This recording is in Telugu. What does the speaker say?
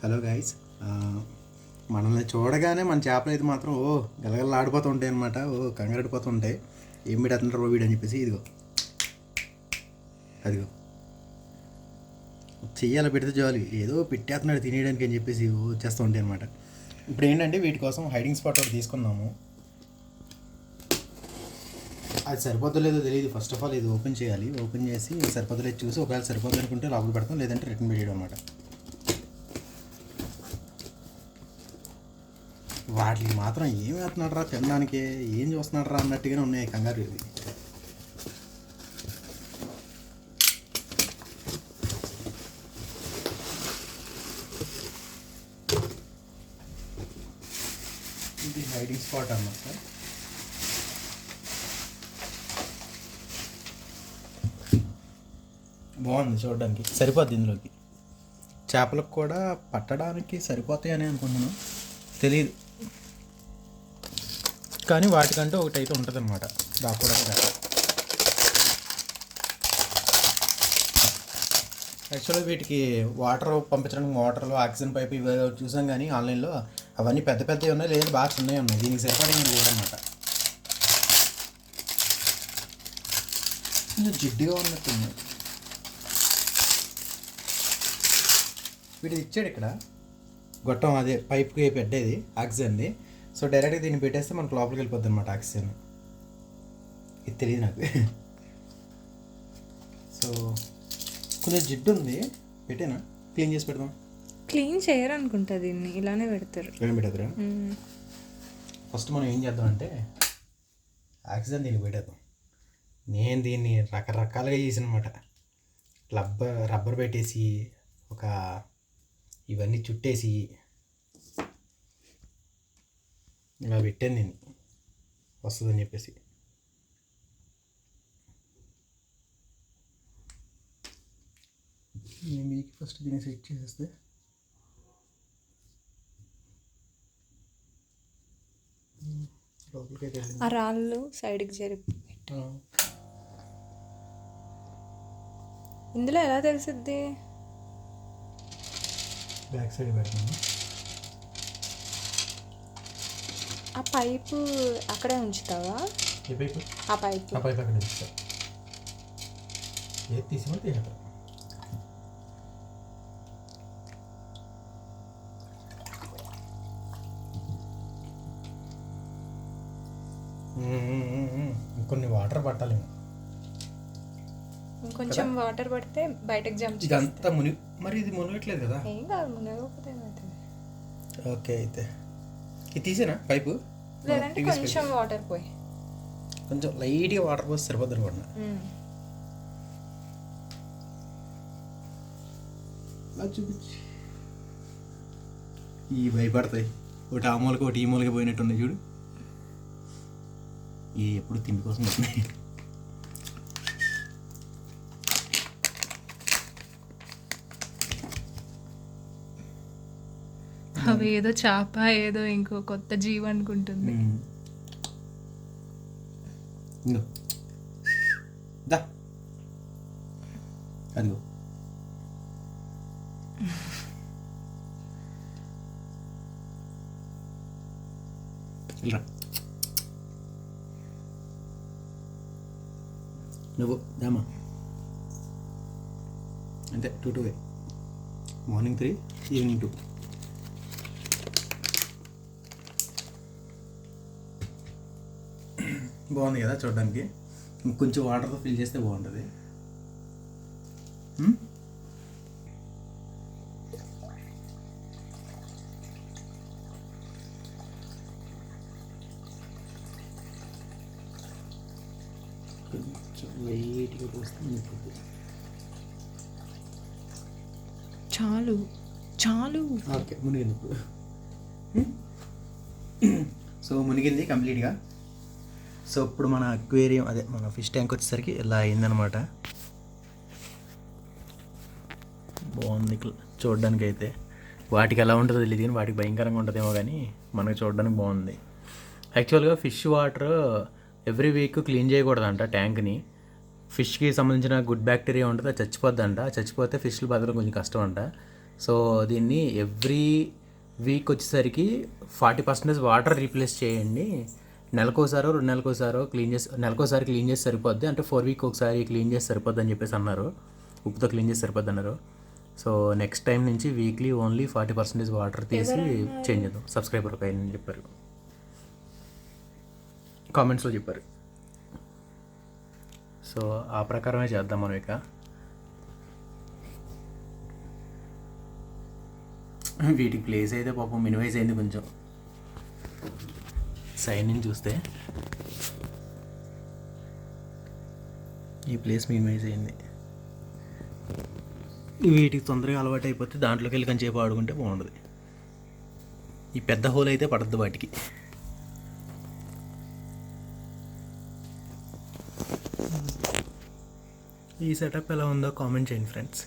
హలో గైస్, మనల్ని చూడగానే మన చేపలు అయితే మాత్రం గలగలలాడిపోతూ ఉంటాయి అనమాట. కంగారెడిపోతూ ఉంటాయి. ఏం పెడుతుంటారు వీడు అని చెప్పేసి ఇదిగో అదిగో చెయ్యాలి పెడితే చాలు ఏదో పెట్టేస్తున్నాడు తినేయడానికి అని చెప్పేసి వచ్చేస్తూ ఉంటాయి అనమాట. ఇప్పుడు ఏంటంటే వీటి కోసం హైడింగ్ స్పాట్ ఒకటి తీసుకున్నాము. అది సరిపోద్దో లేదో తెలియదు. ఫస్ట్ ఆఫ్ ఆల్ ఇది ఓపెన్ చేయాలి. ఓపెన్ చేసి సరిపోద్దో లేదు చూసి ఒకవేళ సరిపోద్దు అనుకుంటే లోపల పెడతాం, లేదంటే రిటర్న్ పెట్టేయడం అనమాట. వాటికి మాత్రం ఏం వేస్తున్నాడు రా తినడానికి, ఏం చూస్తున్నాడు రా అన్నట్టుగానే ఉన్నాయి కంగారు. ఇది హైడింగ్ స్పాట్ అన్నమాట సార్. బాగుంది చూడడానికి, సరిపోద్ది ఇందులోకి. చేపలకు కూడా పట్టడానికి సరిపోతాయని అనుకుంటున్నాను, తెలియదు. కానీ వాటికంటూ ఒకటి అయితే ఉంటుంది అనమాట దాక్కోవడానికి. యాక్చువల్గా వీటికి వాటర్ పంపించడానికి మోటార్లు, ఆక్సిజన్ పైప్ ఇవి చూసాం, కానీ ఆన్లైన్లో అవన్నీ పెద్ద పెద్దవి ఉన్నాయి, లేదా బాగా చిన్నవి ఉన్నాయి. దీనికి సరిపడే లేదన్నమాట. కొంచెం జిడ్డుగా ఉన్నట్టుంది. వీటిది ఇచ్చాడు ఇక్కడ గొట్టం, అదే పైప్కి పెట్టేది ఆక్సిజన్ది. సో డైరెక్ట్గా దీన్ని పెట్టేస్తే మనకు లోపలికి వెళ్ళిపోద్ది అనమాట ఆక్సిజన్. ఇది తెలియదు నాకు. సో కొంచెం జిడ్డు ఉంది, పెట్టేనా క్లీన్ చేసి పెడదాం. క్లీన్ చేయరు అనుకుంటా, దీన్ని ఇలానే పెడతారు. ఏం పెడతారా? ఫస్ట్ మనం ఏం చేద్దామంటే ఆక్సిజన్ దీనికి పెట్టేద్దాం. నేను దీన్ని రకరకాలుగా చేసిన అనమాట. రబ్బర్ పెట్టేసి ఒక ఇవన్నీ చుట్టేసి ఇలా పెట్టాను నేను వస్తుందని చెప్పేసి. మీకు ఫస్ట్ దీన్ని సెట్ చేసేస్తే లోపలికి ఆ రాళ్ళు సైడ్కి జరిపి ఇందులో ఎలా తెలిసిద్ది? బ్యాక్ సైడ్ పెడతాను. ఆ పైపు అక్కడే ఉంచుతావా? ఏ పైపు? ఆ పైపు అక్కడ ఉంచుతా. ఏది తీసి తీసేస్తా. కొన్ని వాటర్ పట్టాలి. కొంచెం వాటర్ పడితే బయటకు జంప్. ఇదంతా మరి ఇది మునగట్లేదు కదా? ఏం కాదు, మునగకపోతే ఓకే. అయితే ఇది తీసేనా పైపు? లేదంటే కొంచెం వాటర్ పోయి, కొంచెం లైట్గా వాటర్ పోసి సరిపోద్ది అనుకోండి. చూపించి ఈ భయపడతాయి. ఒకటి ఆ మూలకి ఒకటి ఈ మూలకి పోయినట్టున్నాయి చూడు. ఇది ఎప్పుడు తిండి కోసం వస్తున్నాయి. అవి ఏదో చేప, ఏదో ఇంకో కొత్త జీవి అనుకుంటుంది. అదిగో నువ్వు దామా అంతే. 2 మార్నింగ్ 3, ఈవినింగ్ 2. బాగుంది కదా చూడడానికి. ఇంకొంచెం వాటర్తో ఫిల్ చేస్తే బాగుంటుంది. కొంచెం లైట్గా పోస్తే ఉంటుంది. చాలు చాలు. ఓకే, మునిగింది ఇప్పుడు. సో మునిగింది కంప్లీట్గా. సో ఇప్పుడు మన అక్వేరియం, అదే మన ఫిష్ ట్యాంక్ వచ్చేసరికి ఇలా అయిందనమాట. బాగుంది చూడడానికి. అయితే వాటికి ఎలా ఉంటుందో తెలియదు, కానీ వాటికి భయంకరంగా ఉంటుందేమో, కానీ మనకు చూడడానికి బాగుంది. యాక్చువల్గా fish water every week clean చేయకూడదంట ట్యాంక్ని. ఫిష్కి సంబంధించిన గుడ్ బ్యాక్టీరియా ఉంటుంది, అది చచ్చిపోద్దంట. చచ్చిపోతే ఫిష్లు బతకడం కొంచెం కష్టం అంట. సో దీన్ని ఎవ్రీ వీక్ వచ్చేసరికి 40% వాటర్ రీప్లేస్ చేయండి. నెలకోసారో 2 నెలకోసారో నెలకోసారి క్లీన్ చేసి సరిపోద్ది. అంటే 4 వీక్ ఒకసారి క్లీన్ చేసి సరిపోద్ది అని చెప్పేసి అన్నారు. ఉప్పుతో క్లీన్ చేసి సరిపోద్ది అన్నారు. సో నెక్స్ట్ టైం నుంచి వీక్లీ ఓన్లీ 40% వాటర్ తీసి చేంజ్ చేద్దాం. సబ్స్క్రైబర్ ఒక ఆయన చెప్పారు, కామెంట్స్లో చెప్పారు. సో ఆ ప్రకారమే చేద్దాం మనం. ఇక వీటికి ప్లేస్ అయితే పాపం మినిమైజ్ అయింది కొంచెం. సైడ్ నుంచి చూస్తే ఈ ప్లేస్ మినిమైజ్ అయింది. వీటికి తొందరగా అలవాటు అయిపోతే దాంట్లోకి వెళ్ళి కొంచెంసేపు ఆడుకుంటే బాగుంటుంది. ఈ పెద్ద హోల్ అయితే పడద్దు వాటికి. ఈ సెటప్ ఎలా ఉందో కామెంట్ చేయండి ఫ్రెండ్స్.